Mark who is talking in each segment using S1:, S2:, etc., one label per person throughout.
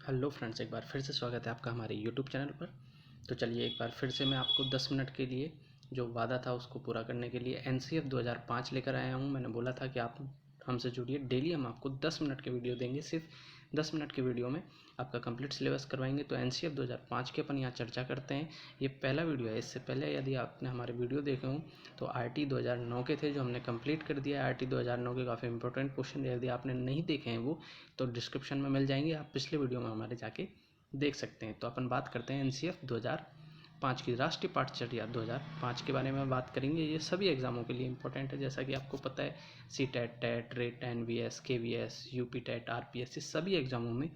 S1: Hello friends, एक बार फिर से स्वागत है आपका हमारे यूट्यूब चैनल पर। तो चलिए एक बार फिर से मैं आपको 10 मिनट के लिए जो वादा था उसको पूरा करने के लिए एनसीएफ 2005 लेकर आया हूँ। मैंने बोला था कि आप हमसे जुड़िए, डेली हम आपको 10 मिनट के वीडियो देंगे। सिर्फ 10 मिनट के वीडियो में आपका कंप्लीट सिलेबस करवाएंगे। तो एनसीएफ 2005 की अपन यहाँ चर्चा करते हैं। ये पहला वीडियो है। इससे पहले यदि आपने हमारे वीडियो देखे हों तो आरटी 2009 के थे जो हमने कंप्लीट कर दिया। आरटी 2009 के काफ़ी इंपॉर्टेंट क्वेश्चन यदि आपने नहीं देखे हैं वो तो डिस्क्रिप्शन में मिल जाएंगे, आप पिछले वीडियो में हमारे जाके देख सकते हैं। तो अपन बात करते हैं एनसीएफ 2005 की, राष्ट्रीय पाठ्यचर्या 2005 के बारे में बात करेंगे। ये सभी एग्जामों के लिए इंपॉर्टेंट है, जैसा कि आपको पता है C TET, TET, REET, NVS, KVS, UP TET, RPS, ये सभी एग्जामों में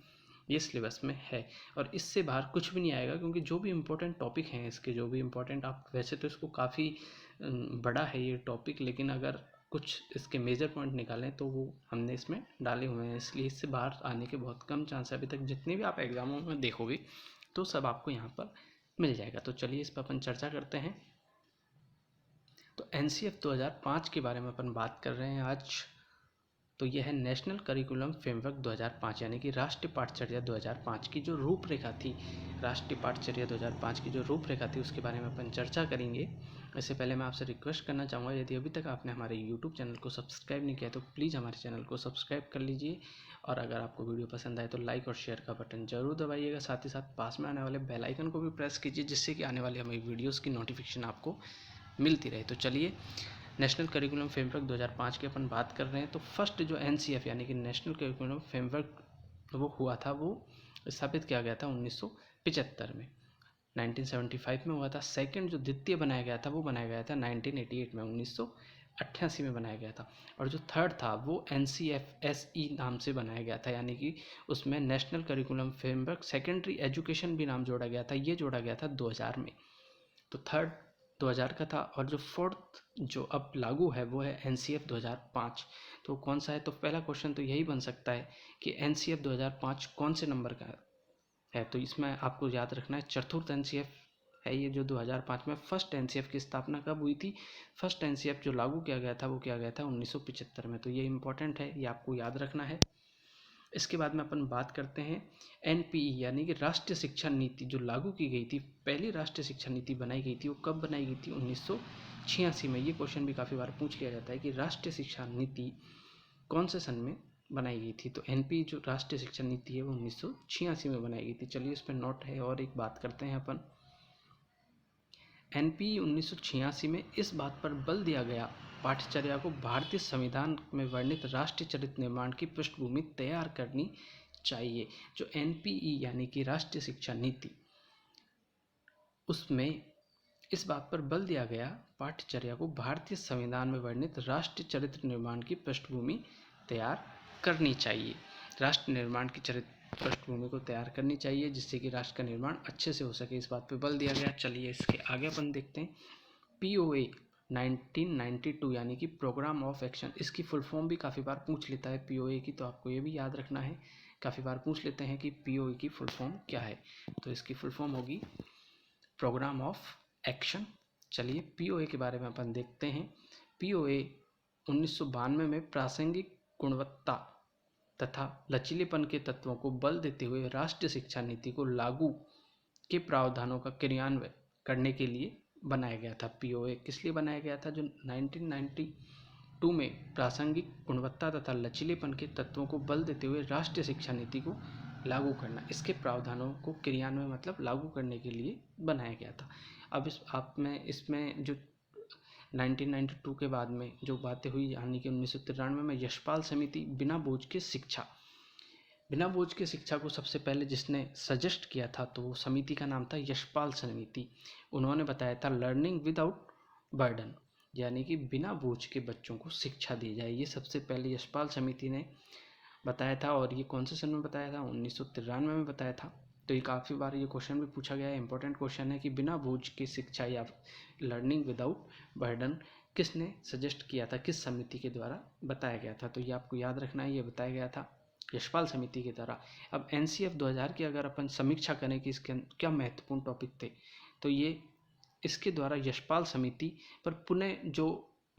S1: ये सिलेबस में है। और इससे बाहर कुछ भी नहीं आएगा, क्योंकि जो भी इंपॉर्टेंट टॉपिक हैं इसके, जो भी इंपॉर्टेंट, आप वैसे तो इसको काफ़ी बड़ा है ये टॉपिक, लेकिन अगर कुछ इसके मेजर पॉइंट निकालें तो वो हमने इसमें डाले हुए हैं, इसलिए इससे बाहर आने के बहुत कम चांस है। अभी तक जितने भी आप एग्जामों में देखोगे तो सब आपको यहाँ पर मिल जाएगा। तो चलिए इस पर अपन चर्चा करते हैं। तो एनसीएफ 2005 के बारे में अपन बात कर रहे हैं आज। तो यह है नेशनल करिकुलम फ्रेमवर्क 2005, यानी कि राष्ट्रीय पाठ्यचर्या 2005 की जो रूपरेखा थी। राष्ट्रीय पाठ्यचर्या 2005 की जो रूपरेखा थी उसके बारे में अपन चर्चा करेंगे। इससे पहले मैं आपसे रिक्वेस्ट करना चाहूँगा, यदि अभी तक आपने हमारे यूट्यूब चैनल को सब्सक्राइब नहीं किया तो प्लीज़ हमारे चैनल को सब्सक्राइब कर लीजिए। और अगर आपको वीडियो पसंद आए तो लाइक और शेयर का बटन जरूर दबाइएगा। साथ ही साथ पास में आने वाले बेल आइकन को भी प्रेस कीजिए, जिससे कि आने वाली हमारी वीडियोज़ की नोटिफिकेशन आपको मिलती रहे। तो चलिए नेशनल करिकुलम फ्रेमवर्क 2005 की अपन बात कर रहे हैं। तो फर्स्ट जो एनसीएफ यानी कि नेशनल करिकुलम फ्रेमवर्क वो हुआ था, वो स्थापित किया गया था 1975 में, 1975 में हुआ था। सेकंड जो द्वितीय बनाया गया था वो बनाया गया था 1988 में, 1988 में बनाया गया था। और जो थर्ड था वो NCFSE नाम से बनाया गया था, यानी कि उसमें national curriculum framework secondary education भी नाम जोड़ा गया था। ये जोड़ा गया था 2000 में। तो थर्ड 2000 का था। और जो फोर्थ जो अब लागू है वो है एनसीएफ 2005। तो कौन सा है? तो पहला क्वेश्चन तो यही बन सकता है कि एनसीएफ 2005 कौन से नंबर का है। तो इसमें आपको याद रखना है चतुर्थ एनसीएफ है ये, जो 2005 में। फर्स्ट एनसीएफ की स्थापना कब हुई थी? फर्स्ट एनसीएफ जो लागू किया गया था वो किया गया था 1975 में। तो ये इंपॉर्टेंट है, ये आपको याद रखना है। इसके बाद में अपन बात करते हैं एनपीई यानी कि राष्ट्रीय शिक्षा नीति जो लागू की गई थी। पहली राष्ट्रीय शिक्षा नीति बनाई गई थी वो कब बनाई गई थी? 1986 में। ये क्वेश्चन भी काफ़ी बार पूछ लिया जाता है कि राष्ट्रीय शिक्षा नीति कौन से सन में बनाई गई थी। तो एनपीई जो राष्ट्रीय शिक्षा नीति है वो 1986 में बनाई गई थी। चलिए इस पर नोट है। और एक बात करते हैं अपन, एनपीई 1986 में इस बात पर बल दिया गया पाठ्यचर्या को भारतीय संविधान में वर्णित राष्ट्रीय चरित्र निर्माण की पृष्ठभूमि तैयार करनी चाहिए। जो एनपीई यानी कि राष्ट्रीय शिक्षा नीति, उसमें इस बात पर बल दिया गया पाठ्यचर्या को भारतीय संविधान में वर्णित राष्ट्रीय चरित्र निर्माण की पृष्ठभूमि तैयार करनी चाहिए। राष्ट्र निर्माण की चरित्र पृष्ठभूमि को तैयार करनी चाहिए, जिससे कि राष्ट्र का निर्माण अच्छे से हो सके, इस बात पर बल दिया गया। चलिए इसके आगे अपन देखते हैं पीओए 1992 यानी कि प्रोग्राम ऑफ एक्शन। इसकी फुल फॉर्म भी काफ़ी बार पूछ लेता है पीओए की, तो आपको ये भी याद रखना है। काफ़ी बार पूछ लेते हैं कि पीओए की फुल फॉर्म क्या है। तो इसकी फुल फॉर्म होगी प्रोग्राम ऑफ एक्शन। चलिए पीओए के बारे में अपन देखते हैं। पीओए 1992 में प्रासंगिक गुणवत्ता तथा लचीलेपन के तत्वों को बल देते हुए राष्ट्रीय शिक्षा नीति को लागू के प्रावधानों का क्रियान्वयन करने के लिए बनाया गया था। पीओए किस लिए बनाया गया था? जो 1992 में प्रासंगिक गुणवत्ता तथा लचीलेपन के तत्वों को बल देते हुए राष्ट्रीय शिक्षा नीति को लागू करना, इसके प्रावधानों को क्रियान्वयन मतलब लागू करने के लिए बनाया गया था। अब इसमें जो 1992 के बाद में जो बातें हुई, यानी कि 1993 में यशपाल समिति बिना बोझ के शिक्षा, बिना बोझ के शिक्षा को सबसे पहले जिसने सजेस्ट किया था तो वो समिति का नाम था यशपाल समिति। उन्होंने बताया था लर्निंग विदाउट बर्डन, यानी कि बिना बोझ के बच्चों को शिक्षा दी जाए। ये सबसे पहले यशपाल समिति ने बताया था। और ये कौन से सन में बताया था? 1993 में बताया था। तो ये काफ़ी बार ये क्वेश्चन भी पूछा गया है, इंपॉर्टेंट क्वेश्चन है कि बिना बोझ की शिक्षा या लर्निंग विदाउट बर्डन किसने सजेस्ट किया था, किस समिति के द्वारा बताया गया था। तो ये आपको याद रखना है, ये बताया गया था यशपाल समिति के द्वारा। अब एनसीएफ 2000 की अगर अपन समीक्षा करें कि इसके क्या महत्वपूर्ण टॉपिक थे, तो ये इसके द्वारा यशपाल समिति पर पुनः जो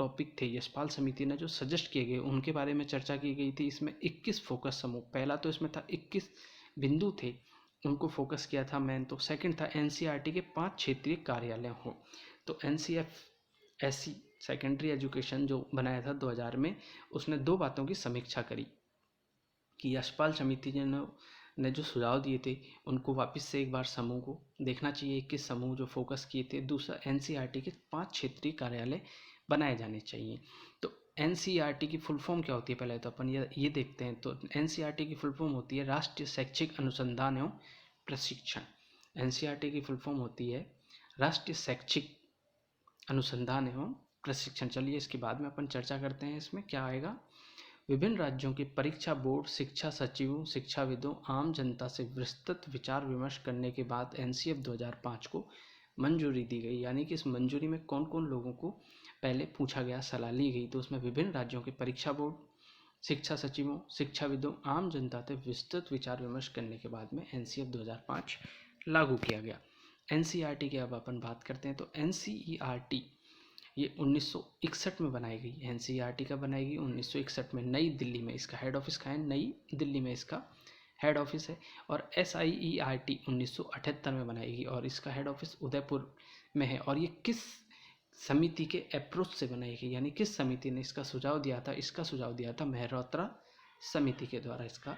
S1: टॉपिक थे यशपाल समिति ने जो सजेस्ट किए गए उनके बारे में चर्चा की गई थी। इसमें 21 फोकस समूह, पहला तो इसमें था 21 बिंदु थे, उनको फोकस किया था मैन। तो सेकंड था एनसीईआरटी के 5 क्षेत्रीय कार्यालय हों। तो एनसीएफएससी सेकेंडरी एजुकेशन जो बनाया था 2000 में, उसने 2 बातों की समीक्षा करी कि यशपाल समिति ने जो सुझाव दिए थे उनको वापस से एक बार समूह को देखना चाहिए, 21 समूह जो फोकस किए थे। दूसरा एनसीईआरटी के 5 क्षेत्रीय कार्यालय बनाए जाने चाहिए। तो एनसीईआरटी की फुल फॉर्म क्या होती है, पहले तो अपन ये देखते हैं। तो एनसीईआरटी की फुल फॉर्म होती है राष्ट्रीय शैक्षिक अनुसंधान एवं प्रशिक्षण। एनसीईआरटी की फुल फॉर्म होती है राष्ट्रीय शैक्षिक अनुसंधान एवं प्रशिक्षण। चलिए इसके बाद में अपन चर्चा करते हैं इसमें क्या आएगा। विभिन्न राज्यों के परीक्षा बोर्ड, शिक्षा सचिवों, शिक्षाविदों, आम जनता से विस्तृत विचार विमर्श करने के बाद एनसीएफ 2005 को मंजूरी दी गई। यानी कि इस मंजूरी में कौन कौन लोगों को पहले पूछा गया, सलाह ली गई। तो उसमें विभिन्न राज्यों के परीक्षा बोर्ड, शिक्षा सचिवों, शिक्षाविदों, आम जनता से विस्तृत विचार विमर्श करने के बाद में एनसीएफ 2005 लागू किया गया। एनसीईआरटी की अब अपन बात करते हैं। तो एनसीईआरटी ये 1961 में बनाई गई। एनसीईआरटी का बनाई गई 1961 में नई दिल्ली में। इसका हेड ऑफिस कहाँ है, नई दिल्ली में इसका हेड ऑफिस है। और एसआईईआरटी 1978 में बनाई गई और इसका हेड ऑफिस उदयपुर में है। और ये किस समिति के अप्रोच से बनाई गई, यानी किस समिति ने इसका सुझाव दिया था, इसका सुझाव दिया था मेहरोत्रा समिति के द्वारा इसका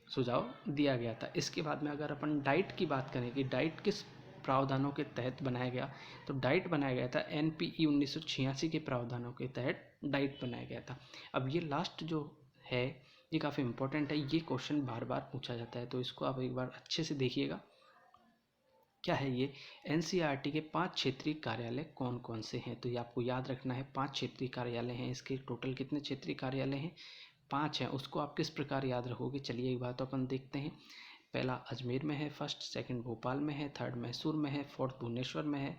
S1: सुझाव दिया गया था। इसके बाद में अगर अपन डाइट की बात करें कि डाइट किस प्रावधानों के तहत बनाया गया, तो डाइट बनाया गया था एनपीई 1986 के प्रावधानों के तहत डाइट बनाया गया था। अब ये लास्ट जो है ये काफ़ी इंपॉर्टेंट है, ये क्वेश्चन बार बार पूछा जाता है, तो इसको आप एक बार अच्छे से देखिएगा। क्या है ये, एनसीईआरटी के 5 क्षेत्रीय कार्यालय कौन कौन से हैं। तो ये आपको याद रखना है, 5 क्षेत्रीय कार्यालय हैं। इसके टोटल कितने क्षेत्रीय कार्यालय हैं, 5 हैं। उसको आप किस प्रकार याद रखोगे, चलिए एक बार तो अपन देखते हैं। पहला अजमेर में है, फर्स्ट, सेकंड भोपाल में है, थर्ड मैसूर में है, फोर्थ भुवनेश्वर में है,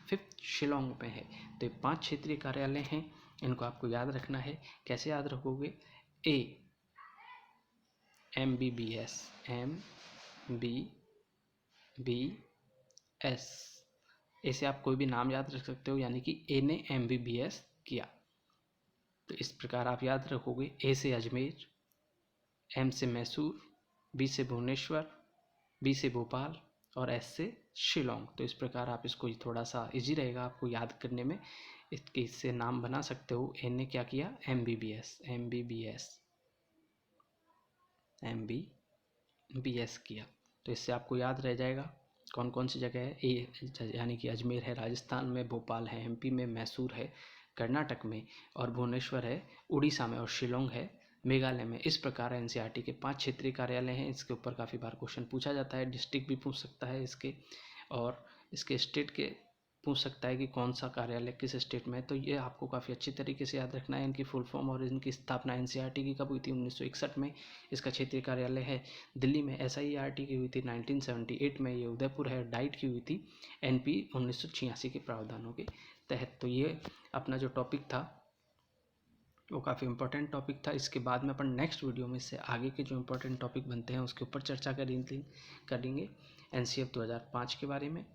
S1: फिफ्थ शिलोंग में है। तो ये 5 क्षेत्रीय कार्यालय हैं, इनको आपको याद रखना है। कैसे याद रखोगे, ए MBBS, MBBS, ऐसे आप कोई भी नाम याद रख सकते हो, यानी कि ए ने MBBS किया। तो इस प्रकार आप याद रखोगे, ए से अजमेर, एम से मैसूर, बी से भुवनेश्वर, बी से भोपाल और एस से शिलोंग। तो इस प्रकार आप इसको थोड़ा सा इजी रहेगा आपको याद करने में, इसके इससे नाम बना सकते हो। एन ने क्या किया, MBBS किया। तो इससे आपको याद रह जाएगा कौन कौन सी जगह है। ए यानी कि अजमेर है राजस्थान में, भोपाल है MP में, मैसूर है कर्नाटक में, और भुवनेश्वर है उड़ीसा में, और शिलोंग है मेघालय में। इस प्रकार एनसीईआरटी के 5 क्षेत्रीय कार्यालय हैं। इसके ऊपर काफ़ी बार क्वेश्चन पूछा जाता है, डिस्ट्रिक्ट भी पूछ सकता है इसके, और इसके स्टेट के पूछ सकता है कि कौन सा कार्यालय किस स्टेट में है। तो ये आपको काफ़ी अच्छी तरीके से याद रखना है। इनकी फुल फॉर्म और इनकी स्थापना एनसीईआरटी की कब हुई थी, 1961 में। इसका क्षेत्रीय कार्यालय है दिल्ली में। एसआईईआरटी की हुई थी 1978 में, ये उदयपुर है। डाइट की हुई थी एनपी 1986 के प्रावधानों के तहत। तो ये अपना जो टॉपिक था वो काफ़ी इंपॉर्टेंट टॉपिक था। इसके बाद में अपन नेक्स्ट वीडियो में इससे आगे के जो इंपॉर्टेंट टॉपिक बनते हैं उसके ऊपर चर्चा करेंगे एनसीएफ 2005 के बारे में।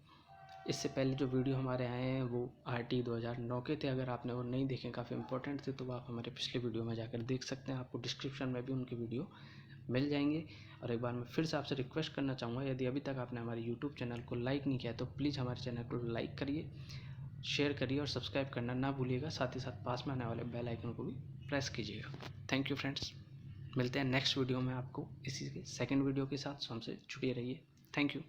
S1: इससे पहले जो वीडियो हमारे आए हैं वो RT 2009 के थे। अगर आपने वो नहीं देखे, काफ़ी इंपॉर्टेंट थे, तो आप हमारे पिछले वीडियो में जाकर देख सकते हैं। आपको डिस्क्रिप्शन में भी उनके वीडियो मिल जाएंगे। और एक बार मैं फिर से आपसे रिक्वेस्ट करना चाहूँगा, यदि अभी तक आपने हमारे यूट्यूब चैनल को लाइक नहीं किया तो प्लीज़ हमारे चैनल को लाइक करिए, शेयर करिए और सब्सक्राइब करना ना भूलिएगा। साथ ही साथ पास में आने वाले बेल आइकन को भी प्रेस कीजिएगा। थैंक यू फ्रेंड्स, मिलते हैं नेक्स्ट वीडियो में आपको इसी के सेकंड वीडियो के साथ। हमसे जुड़े रहिए। Thank you.